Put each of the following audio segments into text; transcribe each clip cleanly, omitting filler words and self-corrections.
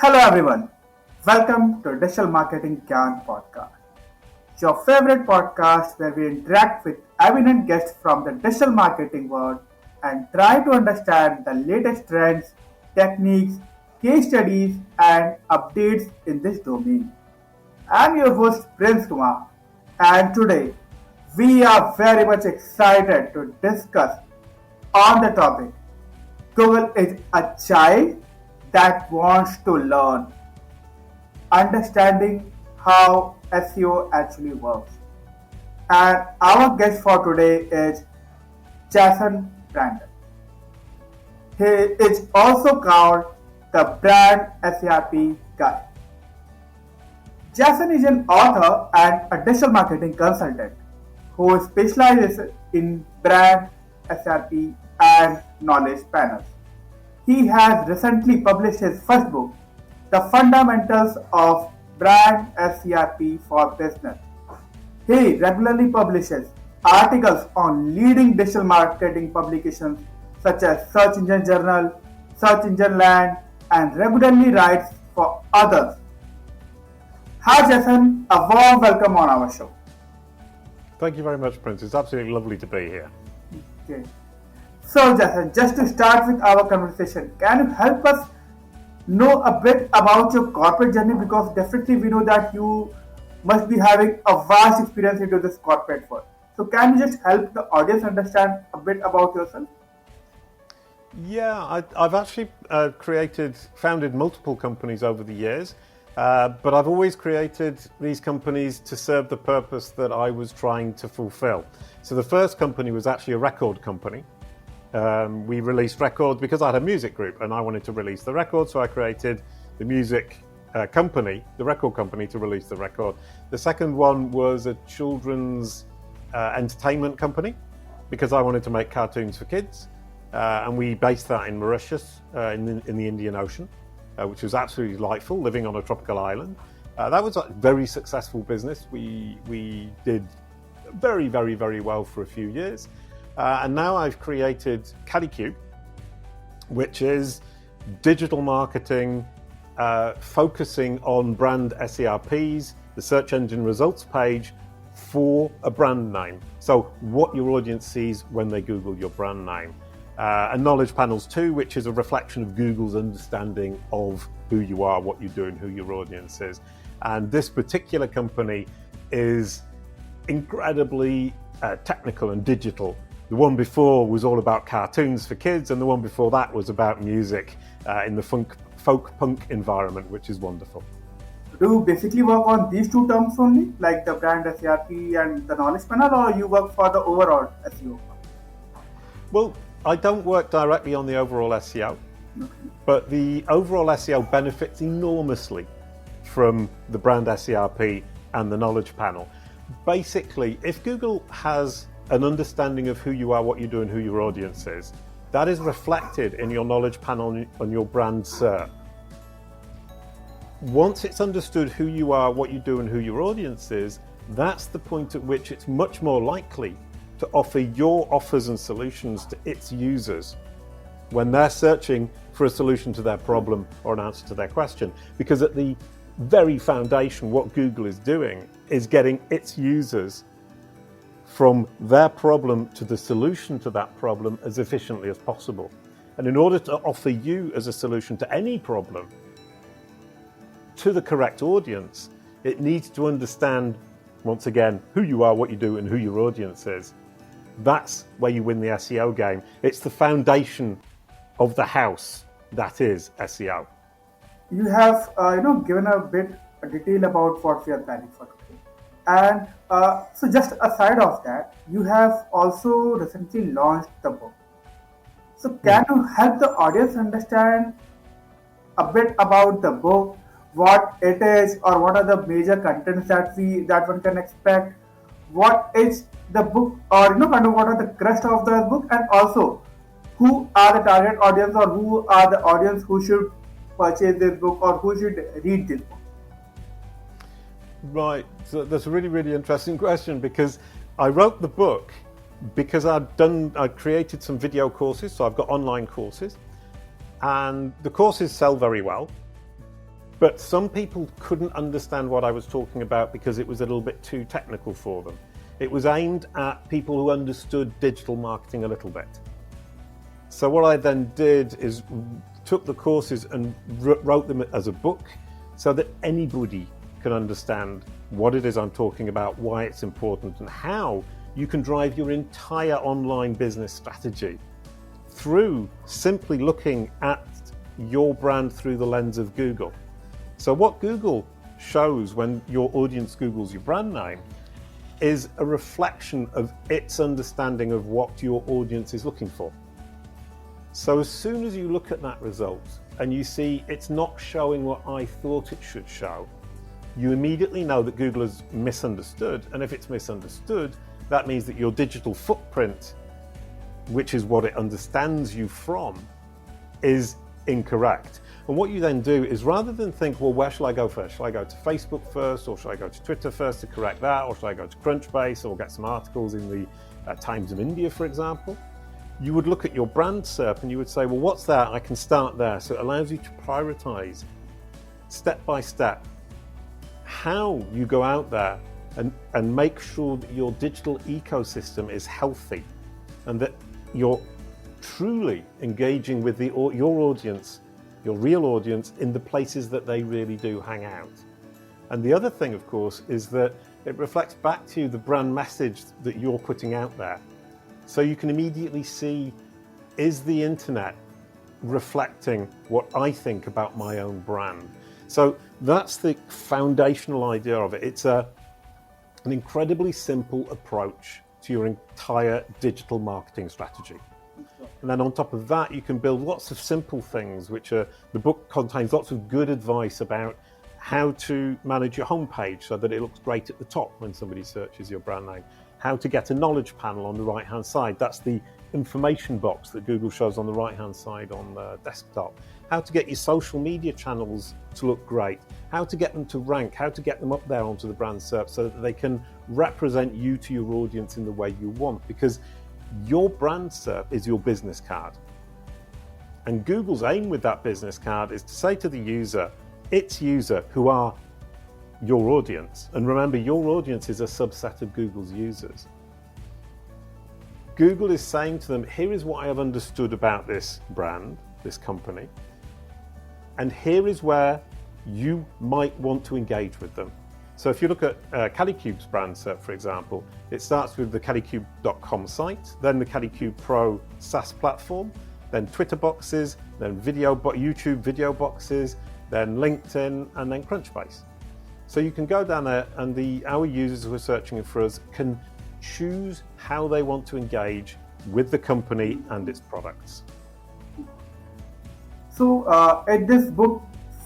Hello everyone, welcome to Digital Marketing Gyan Podcast, your favorite podcast where we interact with eminent guests from the digital marketing world and try to understand the latest trends, techniques, case studies and updates in this domain. I'm your host Prince Kumar and today we are very much excited to discuss on the topic Google is a child that wants to learn, understanding how SEO actually works. And our guest for today is Jason Barnard. He is also called the Brand SERP Guy. Jason is an author and a digital marketing consultant who specializes in brand SERP and knowledge panels. He has recently published his first book, The Fundamentals of Brand SERP for Business. He regularly publishes articles on leading digital marketing publications such as Search Engine Journal, Search Engine Land, and regularly writes for others. Hi Jason, a warm welcome on our show. Thank you very much, Prince. It's absolutely lovely to be here. Okay. So Jason, just to start with our conversation, can you help us know a bit about your corporate journey, because definitely we know that you must be having a vast experience into this corporate world. So can you just help the audience understand a bit about yourself? Yeah, I've actually founded multiple companies over the years, but I've always created these companies to serve the purpose that I was trying to fulfill. So the first company was actually a record company. We released records because I had a music group and I wanted to release the record, so I created the music company, the record company, to release the record. The second one was a children's entertainment company because I wanted to make cartoons for kids, and we based that in Mauritius in the Indian Ocean, which was absolutely delightful, living on a tropical island. That was a very successful business. We did very, very, very well for a few years. And now I've created CaddyCube, which is digital marketing focusing on brand SERPs, the search engine results page for a brand name. So what your audience sees when they Google your brand name. And knowledge panels too, which is a reflection of Google's understanding of who you are, what you do, and who your audience is. And this particular company is incredibly technical and digital. The one before was all about cartoons for kids, and the one before that was about music in the folk punk environment, which is wonderful. Do you basically work on these two terms only, like the brand SERP and the knowledge panel, or you work for the overall SEO? Well, I don't work directly on the overall SEO, but the overall SEO benefits enormously from the brand SERP and the knowledge panel. Basically, if Google has an understanding of who you are, what you do, and who your audience is, that is reflected in your knowledge panel on your brand SERP. Once it's understood who you are, what you do, and who your audience is, that's the point at which it's much more likely to offer your offers and solutions to its users when they're searching for a solution to their problem or an answer to their question. Because at the very foundation, what Google is doing is getting its users from their problem to the solution to that problem as efficiently as possible. And in order to offer you as a solution to any problem to the correct audience, it needs to understand, once again, who you are, what you do, and who your audience is. That's where you win the SEO game. It's the foundation of the house that is SEO. You have given a bit of detail about what we are planning for today. And so just aside of that, you have also recently launched the book. So can you help the audience understand a bit about the book, what it is, or what are the major contents that one can expect? What is the book, or kind of what are the crust of the book, and also who are the target audience, or who are the audience who should purchase this book or who should read this book? Right, so that's a really, really interesting question, because I wrote the book because I'd created some video courses, so I've got online courses, and the courses sell very well. But some people couldn't understand what I was talking about because it was a little bit too technical for them. It was aimed at people who understood digital marketing a little bit. So what I then did is took the courses and wrote them as a book so that anybody can understand what it is I'm talking about, why it's important, and how you can drive your entire online business strategy through simply looking at your brand through the lens of Google. So what Google shows when your audience Googles your brand name is a reflection of its understanding of what your audience is looking for. So as soon as you look at that result and you see it's not showing what I thought it should show, you immediately know that Google has misunderstood. And if it's misunderstood, that means that your digital footprint, which is what it understands you from, is incorrect. And what you then do is, rather than think, well, where shall I go first? Shall I go to Facebook first, or shall I go to Twitter first to correct that, or shall I go to Crunchbase or get some articles in the Times of India, for example? You would look at your brand SERP and you would say, well, what's that? I can start there. So it allows you to prioritize step by step how you go out there and make sure that your digital ecosystem is healthy and that you're truly engaging with your audience, your real audience, in the places that they really do hang out. And the other thing, of course, is that it reflects back to you the brand message that you're putting out there. So you can immediately see, is the internet reflecting what I think about my own brand? So that's the foundational idea of it. It's an incredibly simple approach to your entire digital marketing strategy. And then on top of that, you can build lots of simple things, which the book contains lots of good advice about how to manage your homepage so that it looks great at the top when somebody searches your brand name, how to get a knowledge panel on the right-hand side. That's the information box that Google shows on the right-hand side on the desktop. How to get your social media channels to look great, how to get them to rank, how to get them up there onto the brand SERP so that they can represent you to your audience in the way you want, because your brand SERP is your business card. And Google's aim with that business card is to say to the user, its user, who are your audience, and remember, your audience is a subset of Google's users. Google is saying to them, here is what I have understood about this brand, this company, and here is where you might want to engage with them. So if you look at Kalicub's brand SERP, for example, it starts with the kalicube.com site, then the Kalicube Pro SaaS platform, then Twitter boxes, then YouTube video boxes, then LinkedIn, and then Crunchbase. So you can go down there and our users who are searching for us can choose how they want to engage with the company and its products. So is this book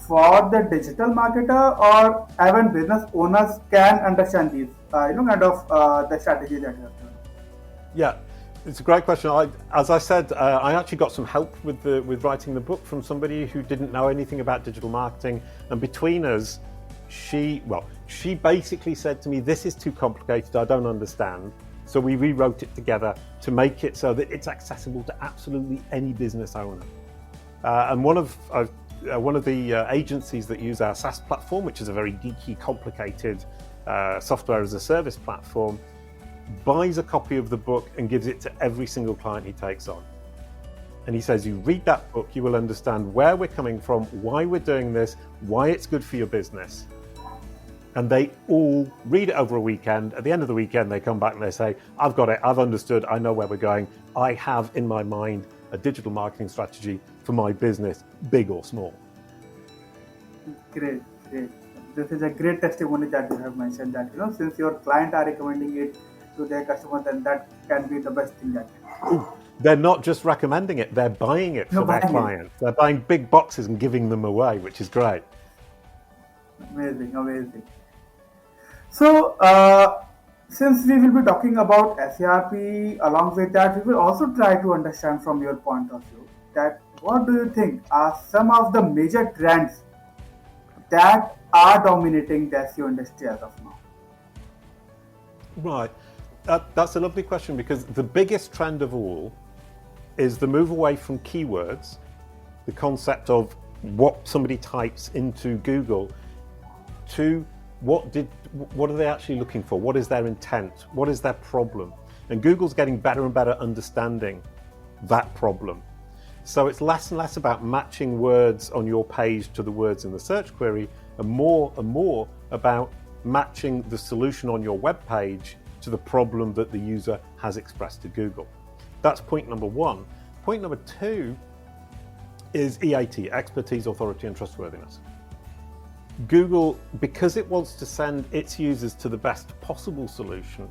for the digital marketer, or even business owners can understand these, the strategy that you have done? Yeah, it's a great question. As I said, I actually got some help with writing the book from somebody who didn't know anything about digital marketing, and between us, she basically said to me, this is too complicated, I don't understand. So we rewrote it together to make it so that it's accessible to absolutely any business owner. And one of the agencies that use our SaaS platform, which is a very geeky, complicated software as a service platform, buys a copy of the book and gives it to every single client he takes on. And he says, you read that book, you will understand where we're coming from, why we're doing this, why it's good for your business. And they all read it over a weekend. At the end of the weekend, they come back and they say, I've got it, I've understood, I know where we're going. I have in my mind a digital marketing strategy for my business, big or small. Great. This is a great testimony that you have mentioned that, since your client are recommending it to their customers, then that can be the best thing that can happen. They're not just recommending it, they're buying it for their clients. They're buying big boxes and giving them away, which is great. Amazing. So, since we will be talking about SERP, along with that, we will also try to understand from your point of view that what do you think are some of the major trends that are dominating the SEO industry as of now? Right. That's a lovely question, because the biggest trend of all is the move away from keywords, the concept of what somebody types into Google to what are they actually looking for? What is their intent? What is their problem? And Google's getting better and better understanding that problem. So it's less and less about matching words on your page to the words in the search query, and more about matching the solution on your web page to the problem that the user has expressed to Google. That's point number one. Point number two is EAT, expertise, authority, and trustworthiness. Google, because it wants to send its users to the best possible solution,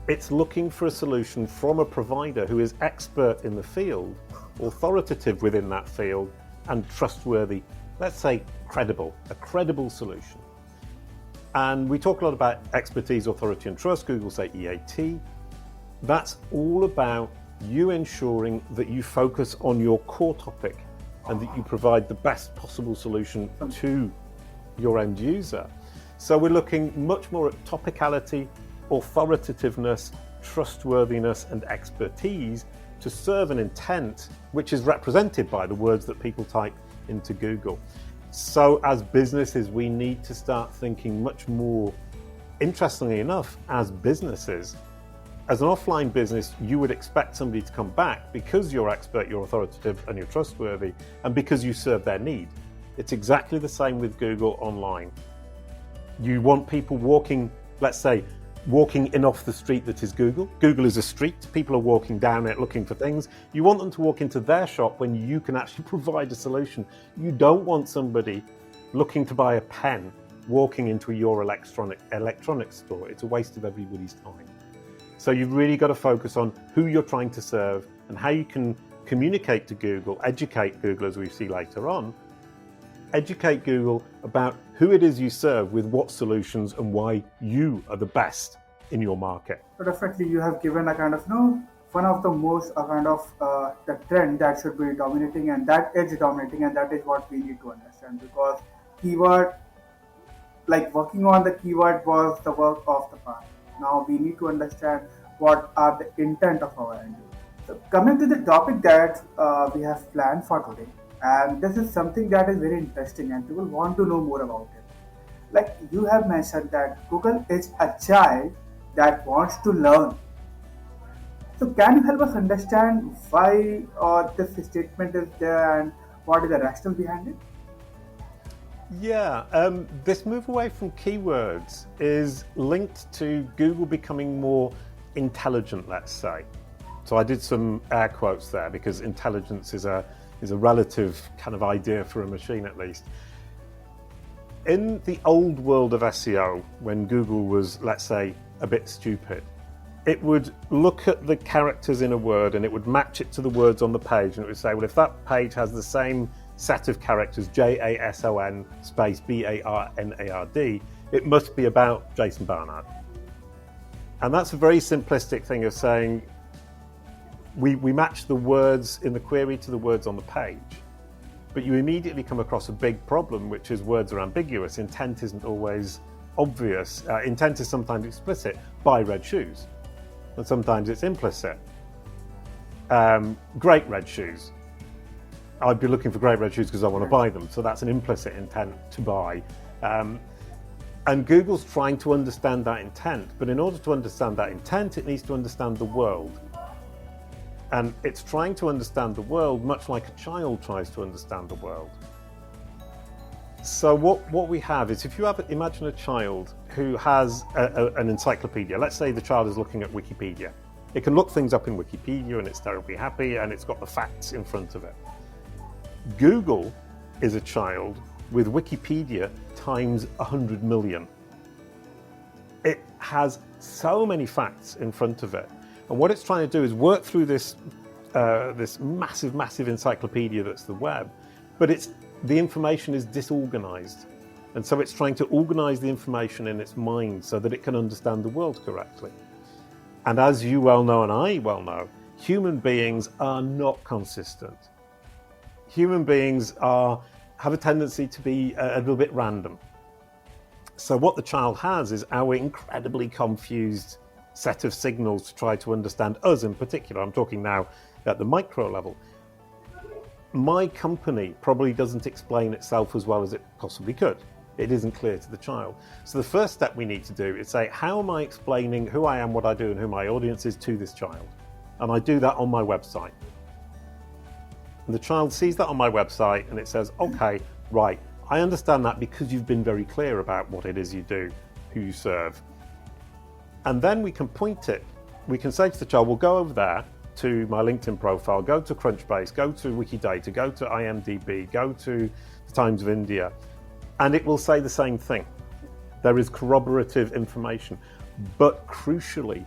it's looking for a solution from a provider who is expert in the field, authoritative within that field, and trustworthy, let's say credible, a credible solution. And we talk a lot about expertise, authority, and trust. Google say EAT. That's all about you ensuring that you focus on your core topic and that you provide the best possible solution to your end user. So we're looking much more at topicality, authoritativeness, trustworthiness, and expertise to serve an intent which is represented by the words that people type into Google. So as businesses, we need to start thinking much more, interestingly enough, as businesses. As an offline business, you would expect somebody to come back because you're expert, you're authoritative, and you're trustworthy, and because you serve their need. It's exactly the same with Google online. You want people walking, let's say, walking in off the street that is Google. Google is a street. People are walking down it looking for things. You want them to walk into their shop when you can actually provide a solution. You don't want somebody looking to buy a pen walking into your electronics store. It's a waste of everybody's time. So you've really got to focus on who you're trying to serve and how you can communicate to Google, educate Google, as we see later on, educate Google about who it is you serve with what solutions and why you are the best in your market. So definitely you have given a kind of, one of the most the trend that should be dominating, and that is dominating, and that is what we need to understand, because keyword, like working on the keyword was the work of the past. Now we need to understand what are the intent of our end. So coming to the topic that we have planned for today, and this is something that is very interesting and people want to know more about it. Like you have mentioned that Google is a child that wants to learn. So can you help us understand why this statement is there and what is the rationale behind it? Yeah, this move away from keywords is linked to Google becoming more intelligent, let's say. So I did some air quotes there because intelligence is a relative kind of idea for a machine, at least. In the old world of SEO, when Google was, let's say, a bit stupid, it would look at the characters in a word and it would match it to the words on the page, and it would say, well, if that page has the same set of characters, JASON space BARNARD, it must be about Jason Barnard. And that's a very simplistic thing of saying we match the words in the query to the words on the page. But you immediately come across a big problem, which is words are ambiguous. Intent isn't always obvious. Intent is sometimes explicit, buy red shoes. And sometimes it's implicit. Great red shoes. I'd be looking for great red shoes because I want to buy them. So that's an implicit intent to buy. And Google's trying to understand that intent. But in order to understand that intent, it needs to understand the world. And it's trying to understand the world much like a child tries to understand the world. So what we have is, if you imagine a child who has an encyclopedia. Let's say the child is looking at Wikipedia. It can look things up in Wikipedia and it's terribly happy and it's got the facts in front of it. Google is a child with Wikipedia times 100 million. It has so many facts in front of it. And what it's trying to do is work through this massive encyclopedia that's the web, but the information is disorganized. And so it's trying to organize the information in its mind so that it can understand the world correctly. And as you well know, and I well know, human beings are not consistent. Human beings have a tendency to be a little bit random. So what the child has is our incredibly confused set of signals to try to understand us in particular. I'm talking now at the micro level. my company probably doesn't explain itself as well as it possibly could. It isn't clear to the child. So the first step we need to do is say, how am I explaining who I am, what I do, and who my audience is to this child? And I do that on my website. And the child sees that on my website and it says, okay, right, I understand that because you've been very clear about what it is you do, who you serve. And then we can point it. We can say to the child, well, go over there to my LinkedIn profile, go to Crunchbase, go to Wikidata, go to IMDb, go to the Times of India, and it will say the same thing. There is corroborative information. But crucially,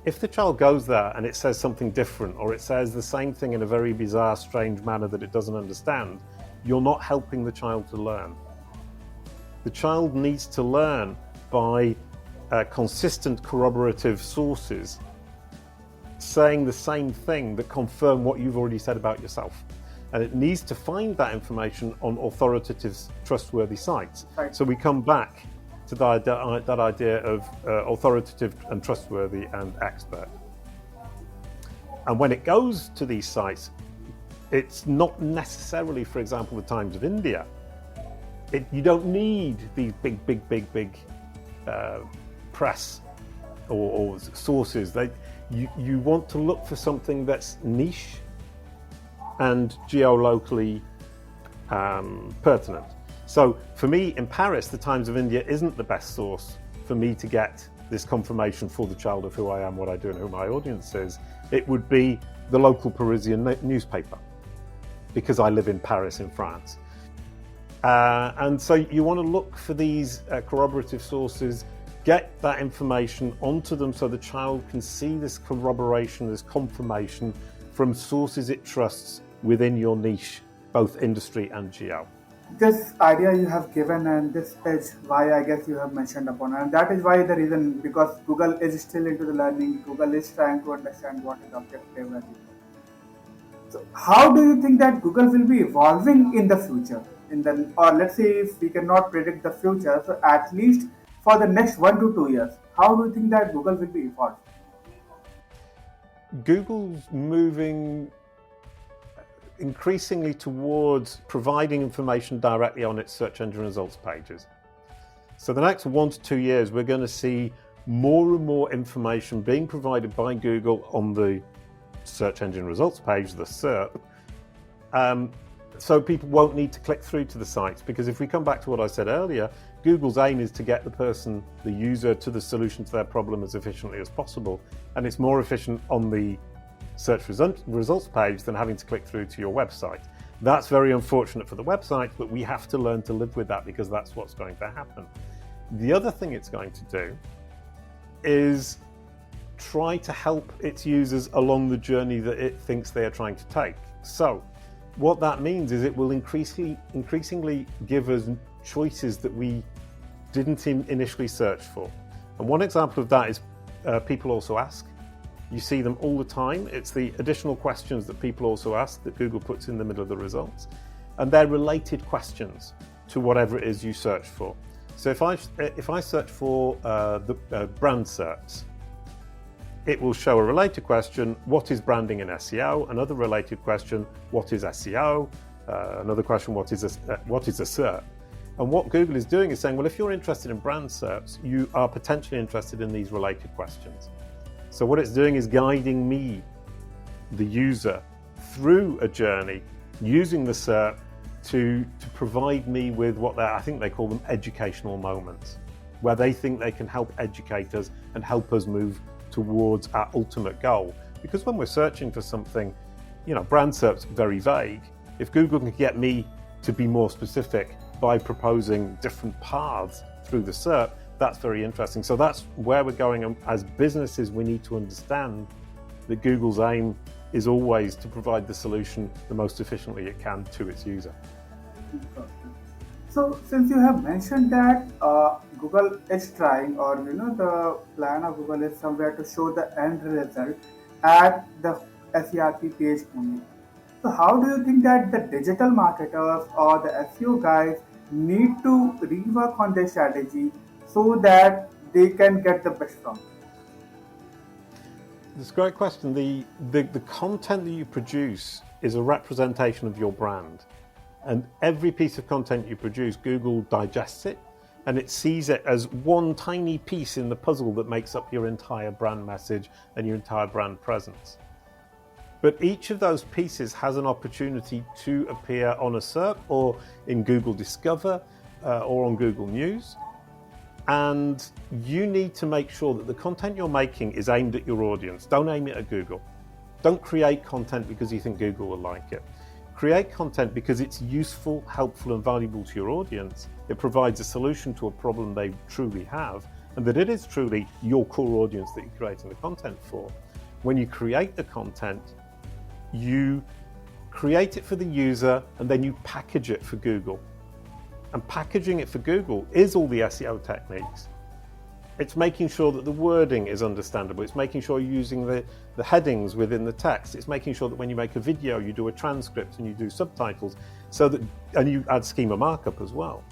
if the child goes there and it says something different, or it says the same thing in a very bizarre, strange manner that it doesn't understand, you're not helping the child to learn. The child needs to learn by consistent corroborative sources saying the same thing that confirm what you've already said about yourself. And it needs to find that information on authoritative, trustworthy sites. Right. So we come back to that idea of authoritative and trustworthy and expert. And when it goes to these sites, it's not necessarily, for example, the Times of India. You don't need these big press or sources. You want to look for something that's niche and geolocally pertinent. So for me, in Paris, the Times of India isn't the best source for me to get this confirmation for the child of who I am, what I do, and who my audience is. It would be the local Parisian newspaper, because I live in Paris in France. And so you want to look for these corroborative sources, get that information onto them so the child can see this corroboration, this confirmation from sources it trusts within your niche, both industry and geo. This idea you have given and this is why I guess you have mentioned upon, and that is why the reason, because Google is still into the learning, Google is trying to understand what is objective and so how do you think that Google will be evolving in the future? Or let's say if we cannot predict the future, so at least for the next 1 to 2 years, how do you think that Google will be evolved? Google's moving increasingly towards providing information directly on its search engine results pages. So the next 1 to 2 years, we're going to see more and more information being provided by Google on the search engine results page, the SERP. So people won't need to click through to the sites, because if we come back to what I said earlier, Google's aim is to get the user to the solution to their problem as efficiently as possible. And it's more efficient on the search results page than having to click through to your website. That's very unfortunate for the website, but we have to learn to live with that because that's what's going to happen. The other thing it's going to do is try to help its users along the journey that it thinks they are trying to take. So what that means is it will increasingly give us choices that we didn't initially search for. And one example of that is people also ask. You see them all the time. It's the additional questions that people also ask that Google puts in the middle of the results. And they're related questions to whatever it is you search for. So if I search for the brand SERPs, it will show a related question, what is branding in SEO? Another related question, what is SEO? Another question, what is a SERP? And what Google is doing is saying, well, if you're interested in brand SERPs, you are potentially interested in these related questions. So what it's doing is guiding me, the user, through a journey using the SERP to provide me with I think they call them educational moments, where they think they can help educate us and help us move towards our ultimate goal. Because when we're searching for something, brand SERP's very vague. If Google can get me to be more specific by proposing different paths through the SERP, that's very interesting. So that's where we're going. And as businesses, we need to understand that Google's aim is always to provide the solution the most efficiently it can to its user. So since you have mentioned that Google is trying, or the plan of Google is somewhere to show the end result at the SERP page only. So how do you think that the digital marketers or the SEO guys need to rework on their strategy so that they can get the best from it? It's a great question. The content that you produce is a representation of your brand. And every piece of content you produce, Google digests it and it sees it as one tiny piece in the puzzle that makes up your entire brand message and your entire brand presence. But each of those pieces has an opportunity to appear on a SERP or in Google Discover or on Google News. And you need to make sure that the content you're making is aimed at your audience. Don't aim it at Google. Don't create content because you think Google will like it. Create content because it's useful, helpful, and valuable to your audience. It provides a solution to a problem they truly have, and that it is truly your core audience that you're creating the content for. When you create the content, you create it for the user and then you package it for Google. And packaging it for Google is all the SEO techniques. It's making sure that the wording is understandable. It's making sure you're using the headings within the text. It's making sure that when you make a video, you do a transcript and you do subtitles, and you add schema markup as well.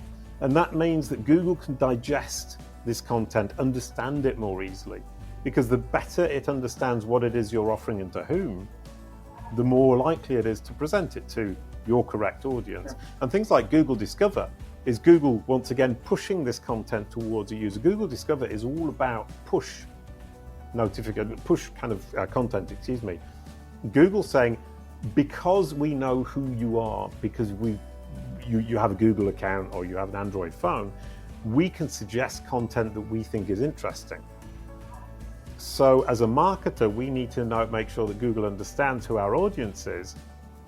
And that means that Google can digest this content, understand it more easily, because the better it understands what it is you're offering and to whom, the more likely it is to present it to your correct audience. And things like Google Discover is Google, once again, pushing this content towards a user. Google Discover is all about push content, Google saying, because we know who you are, because you have a Google account or you have an Android phone, we can suggest content that we think is interesting. So as a marketer, we need to make sure that Google understands who our audience is,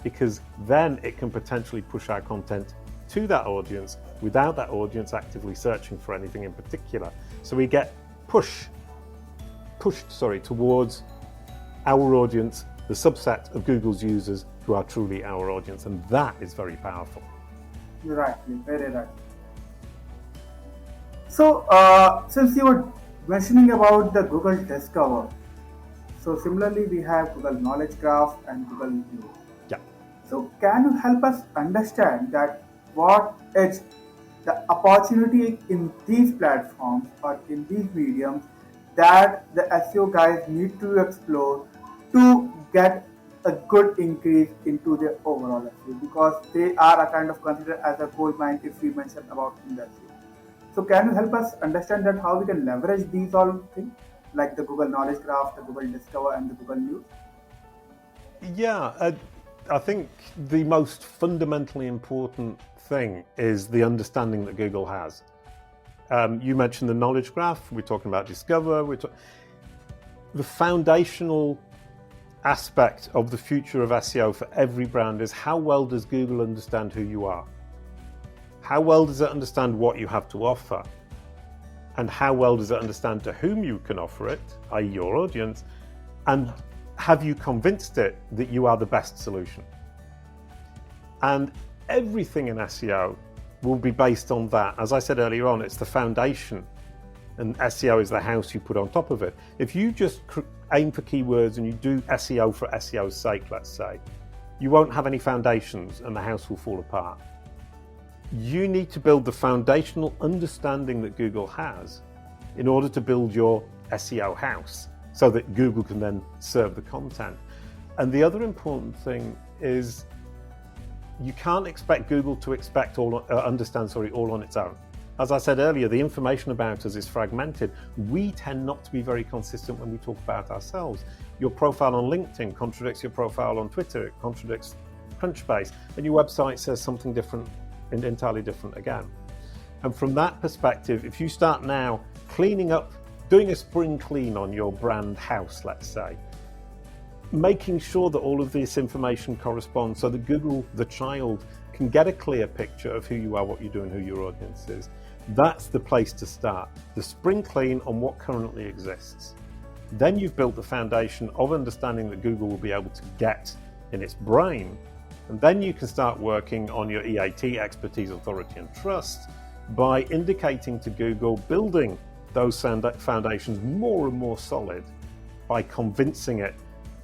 because then it can potentially push our content to that audience without that audience actively searching for anything in particular. So we get pushed towards our audience, the subset of Google's users who are truly our audience, and that is very powerful. Right, very right. So, since you were mentioning about the Google Discover, so similarly we have Google Knowledge Graph and Google News. Yeah. So, can you help us understand that what is the opportunity in these platforms or in these mediums that the SEO guys need to explore to get a good increase into their overall SEO, because they are a kind of considered as a gold mine if we mention about industry. So can you help us understand that how we can leverage these all things like the Google Knowledge Graph, the Google Discover and the Google News? Yeah, I think the most fundamentally important thing is the understanding that Google has. You mentioned the Knowledge Graph, we're talking about Discover, the foundational aspect of the future of SEO for every brand is how well does Google understand who you are? How well does it understand what you have to offer? And how well does it understand to whom you can offer it, i.e. your audience? And have you convinced it that you are the best solution? And everything in SEO will be based on that. As I said earlier on, it's the foundation, and SEO is the house you put on top of it. If you just aim for keywords and you do SEO for SEO's sake, let's say, you won't have any foundations and the house will fall apart. You need to build the foundational understanding that Google has in order to build your SEO house so that Google can then serve the content. And the other important thing is you can't expect Google to understand all on its own. As I said earlier, the information about us is fragmented. We tend not to be very consistent when we talk about ourselves. Your profile on LinkedIn contradicts your profile on Twitter, it contradicts Crunchbase, and your website says something different, and entirely different again. And from that perspective, if you start now cleaning up, doing a spring clean on your brand house, let's say, making sure that all of this information corresponds so that Google, the child, can get a clear picture of who you are, what you do, and who your audience is. That's the place to start. The spring clean on what currently exists. Then you've built the foundation of understanding that Google will be able to get in its brain. And then you can start working on your EAT, expertise, authority, and trust, by indicating to Google, building those foundations more and more solid by convincing it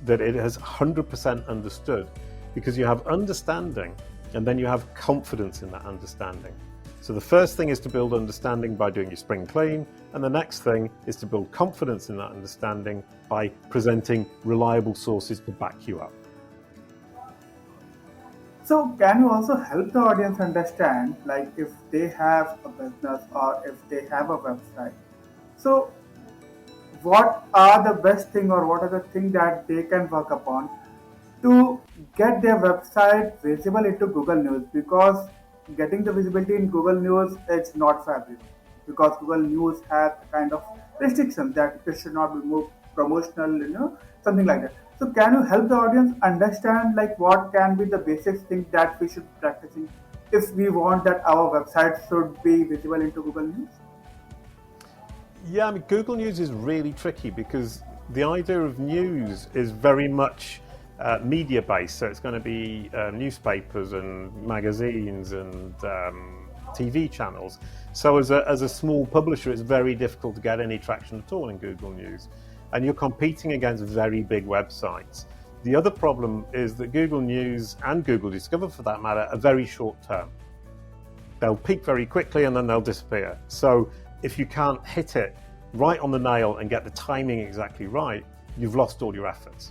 that it has 100% understood, because you have understanding and then you have confidence in that understanding. So the first thing is to build understanding by doing your spring clean, and the next thing is to build confidence in that understanding by presenting reliable sources to back you up. So can you also help the audience understand, like if they have a business or if they have a website, so what are the best thing or what are the thing that they can work upon to get their website visible into Google News, because getting the visibility in Google News is not for everyone, because Google News has a kind of restrictions that it should not be more promotional, something like that. So can you help the audience understand like what can be the basic things that we should be practicing if we want that our website should be visible into Google News? Yeah, I mean, Google News is really tricky because the idea of news is very much media based. So it's going to be newspapers and magazines and TV channels. So as a small publisher, it's very difficult to get any traction at all in Google News. And you're competing against very big websites. The other problem is that Google News and Google Discover, for that matter, are very short term. They'll peak very quickly and then they'll disappear. So if you can't hit it right on the nail and get the timing exactly right, you've lost all your efforts.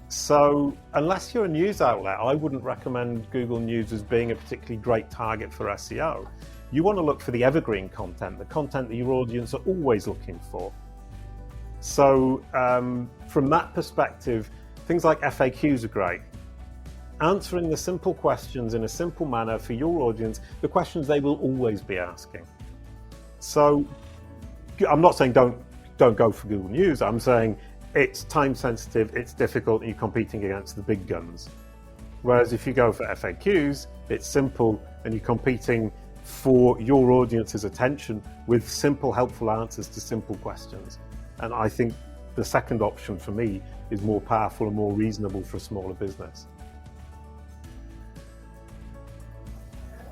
So unless you're a news outlet, I wouldn't recommend Google News as being a particularly great target for SEO. You want to look for the evergreen content, the content that your audience are always looking for. So from that perspective, things like FAQs are great. Answering the simple questions in a simple manner for your audience, the questions they will always be asking. So I'm not saying don't go for Google News. I'm saying it's time sensitive, it's difficult, and you're competing against the big guns. Whereas if you go for FAQs, it's simple and you're competing for your audience's attention with simple, helpful answers to simple questions. And I think the second option for me is more powerful and more reasonable for a smaller business.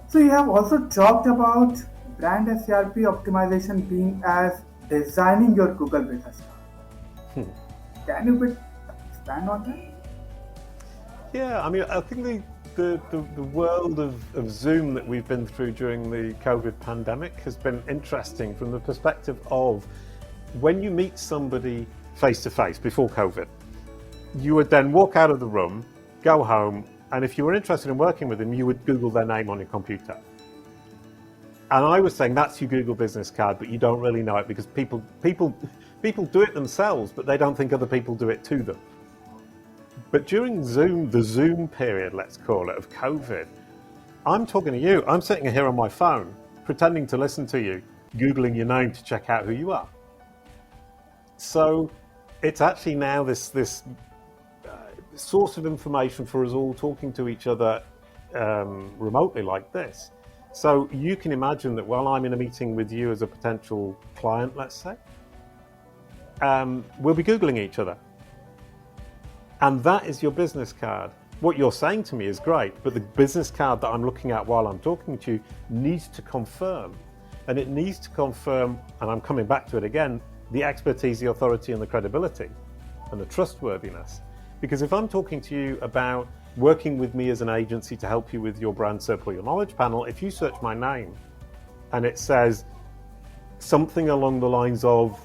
So you have also talked about brand SERP optimization being as designing your Google business card. Can you expand on that? Yeah, I mean, I think the world of Zoom that we've been through during the COVID pandemic has been interesting from the perspective of when you meet somebody face to face before COVID, you would then walk out of the room, go home, and if you were interested in working with them, you would Google their name on your computer. And I was saying that's your Google business card, but you don't really know it because people do it themselves, but they don't think other people do it to them. But during Zoom, the Zoom period, let's call it, of COVID, I'm talking to you. I'm sitting here on my phone, pretending to listen to you, Googling your name to check out who you are. So it's actually now this source of information for us all talking to each other remotely like this. So you can imagine that while I'm in a meeting with you as a potential client, let's say, we'll be Googling each other. And that is your business card. What you're saying to me is great, but the business card that I'm looking at while I'm talking to you needs to confirm. And it needs to confirm, and I'm coming back to it again, the expertise, the authority, and the credibility, and the trustworthiness. Because if I'm talking to you about working with me as an agency to help you with your brand SERP or your knowledge panel, if you search my name and it says something along the lines of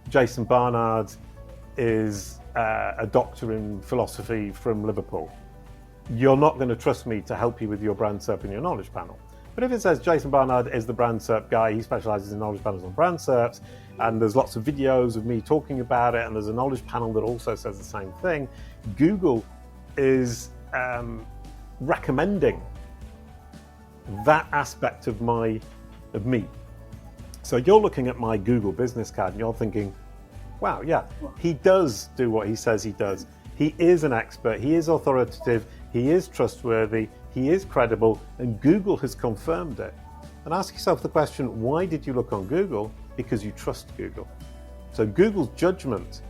Jason Barnard is a doctor in philosophy from Liverpool, you're not going to trust me to help you with your brand SERP and your knowledge panel. But if it says Jason Barnard is the Brand SERP Guy, he specializes in knowledge panels on brand SERPs, and there's lots of videos of me talking about it, and there's a knowledge panel that also says the same thing, Google is recommending that aspect of me. So you're looking at my Google business card and you're thinking, wow, yeah, he does do what he says he does. He is an expert, he is authoritative, he is trustworthy, he is credible, and Google has confirmed it. And ask yourself the question, why did you look on Google? Because you trust Google. So Google's judgment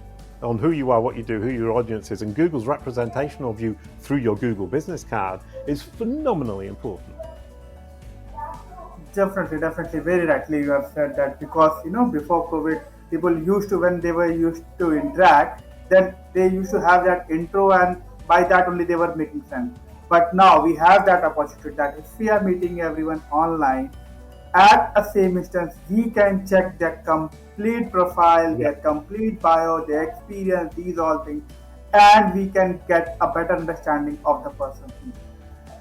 on who you are, what you do, who your audience is, and Google's representation of you through your Google business card is phenomenally important. Definitely, very rightly you have said that, because before COVID, people used to, when they were used to interact, then they used to have that intro, and by that only they were making sense. But now we have that opportunity that if we are meeting everyone online at a same instance, we can check their complete profile, their complete bio, their experience, these all things. and we can get a better understanding of the person.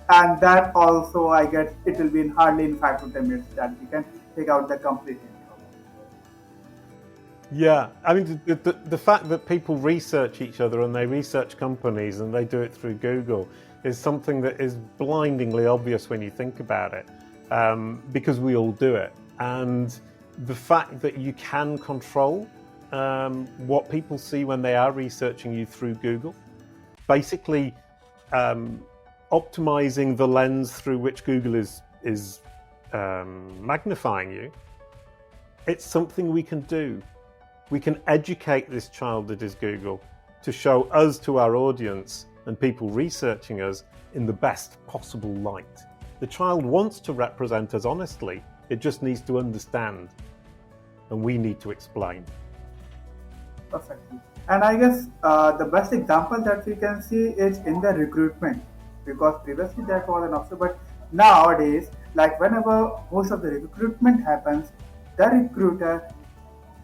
And that also, I guess, it will be in hardly in 5 to 10 minutes that we can take out the complete info. Yeah, I mean, the fact that people research each other and they research companies and they do it through Google is something that is blindingly obvious when you think about it, because we all do it. And the fact that you can control what people see when they are researching you through Google, basically optimizing the lens through which Google is magnifying you, it's something we can do. We can educate this child that is Google to show us to our audience and people researching us in the best possible light. The child wants to represent us honestly, it just needs to understand, and we need to explain. Perfectly. And I guess the best example that we can see is in the recruitment, because previously that was an option, but nowadays, like whenever most of the recruitment happens, the recruiter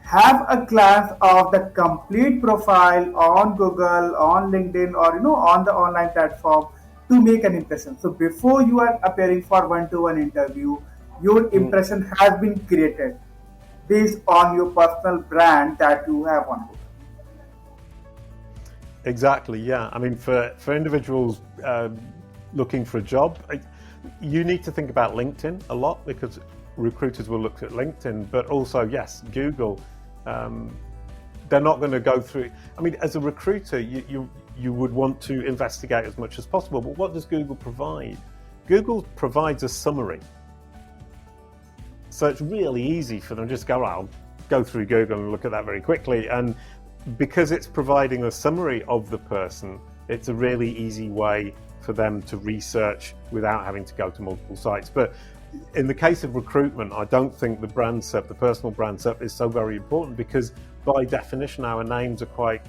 have a glance of the complete profile on Google, on LinkedIn, or on the online platform to make an impression. So before you are appearing for one-to-one interview, your impression has been created based on your personal brand that you have on Google. Exactly, yeah. I mean, for individuals looking for a job, you need to think about LinkedIn a lot, because recruiters will look at LinkedIn, but also, yes, Google. They're not going to go through. I mean, as a recruiter, you would want to investigate as much as possible, but what does Google provide? Google provides a summary. So it's really easy for them to just go, I'll go through Google and look at that very quickly. And because it's providing a summary of the person, it's a really easy way for them to research without having to go to multiple sites. But in the case of recruitment, I don't think the brand SERP, the personal brand SERP, is so very important, because by definition our names are quite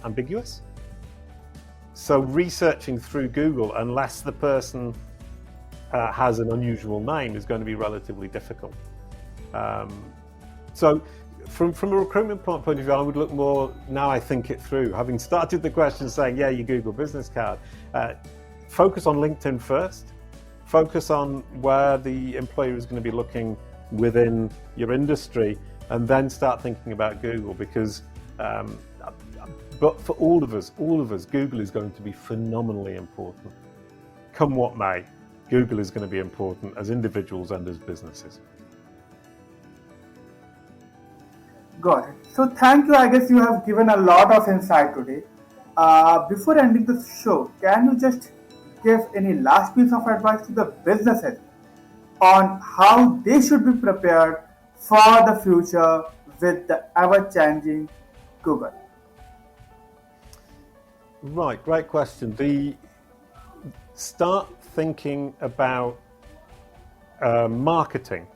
ambiguous. So researching through Google, unless the person has an unusual name, is going to be relatively difficult. So from a recruitment point of view, I would look more, now I think it through, having started the question saying, yeah, your Google business card, focus on LinkedIn first. Focus on where the employer is going to be looking within your industry, and then start thinking about Google, because but for all of us, Google is going to be phenomenally important. Come what may, Google is going to be important as individuals and as businesses. Got it. So thank you. I guess you have given a lot of insight today. Before ending the show, can you just give any last piece of advice to the businesses on how they should be prepared for the future with the ever-changing Google? Right, great question. Start thinking about marketing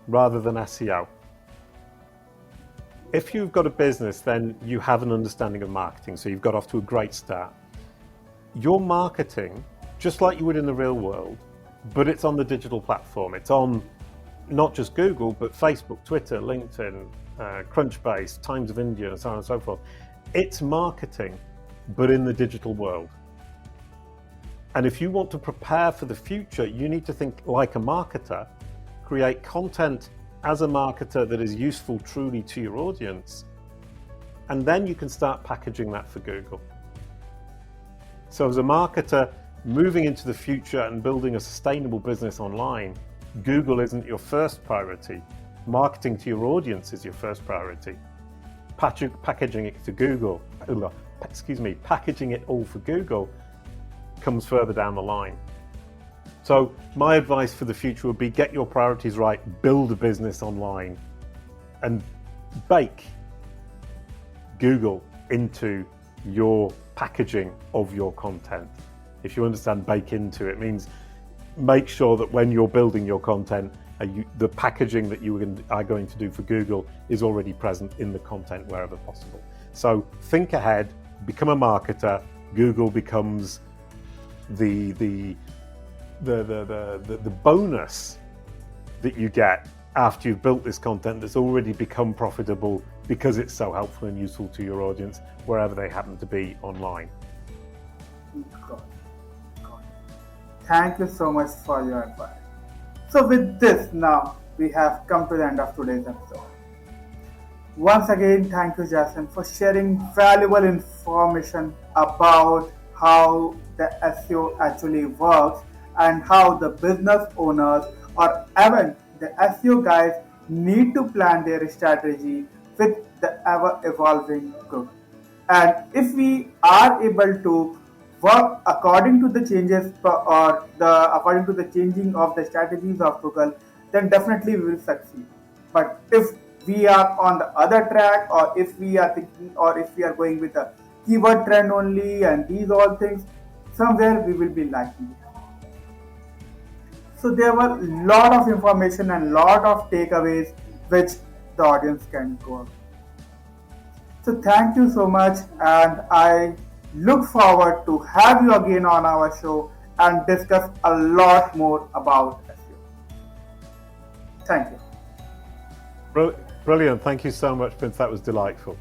rather than SEO. If you've got a business, then you have an understanding of marketing, so you've got off to a great start. Your marketing, just like you would in the real world, but it's on the digital platform. It's on not just Google, but Facebook, Twitter, LinkedIn, Crunchbase, Times of India, and so on and so forth. It's marketing, but in the digital world. And if you want to prepare for the future, you need to think like a marketer, create content as a marketer that is useful truly to your audience, and then you can start packaging that for Google. So as a marketer, moving into the future and building a sustainable business online, Google isn't your first priority. Marketing to your audience is your first priority. Packaging it to Google, packaging it all for Google comes further down the line. So my advice for the future would be get your priorities right, build a business online, and bake Google into your packaging of your content. If you understand bake into, it means make sure that when you're building your content, the packaging that you are going to do for Google is already present in the content wherever possible. So think ahead, become a marketer. Google becomes the bonus that you get after you've built this content that's already become profitable because it's so helpful and useful to your audience wherever they happen to be online. Got it. Got it. Thank you so much for your advice. So with this, now we have come to the end of today's episode. Once again, thank you, Jason, for sharing valuable information about how the SEO actually works and how the business owners or even the SEO guys need to plan their strategy with the ever evolving Google. And if we are able to work according to the changes or the according to the changing of the strategies of Google, then definitely we will succeed. But if we are on the other track, or if we are thinking, or if we are going with a keyword trend only and these all things, somewhere we will be lacking. So there were a lot of information and lot of takeaways which the audience can go. So thank you so much, and I look forward to have you again on our show and discuss a lot more about SEO. Thank you. Brilliant. Thank you so much, Prince. That was delightful.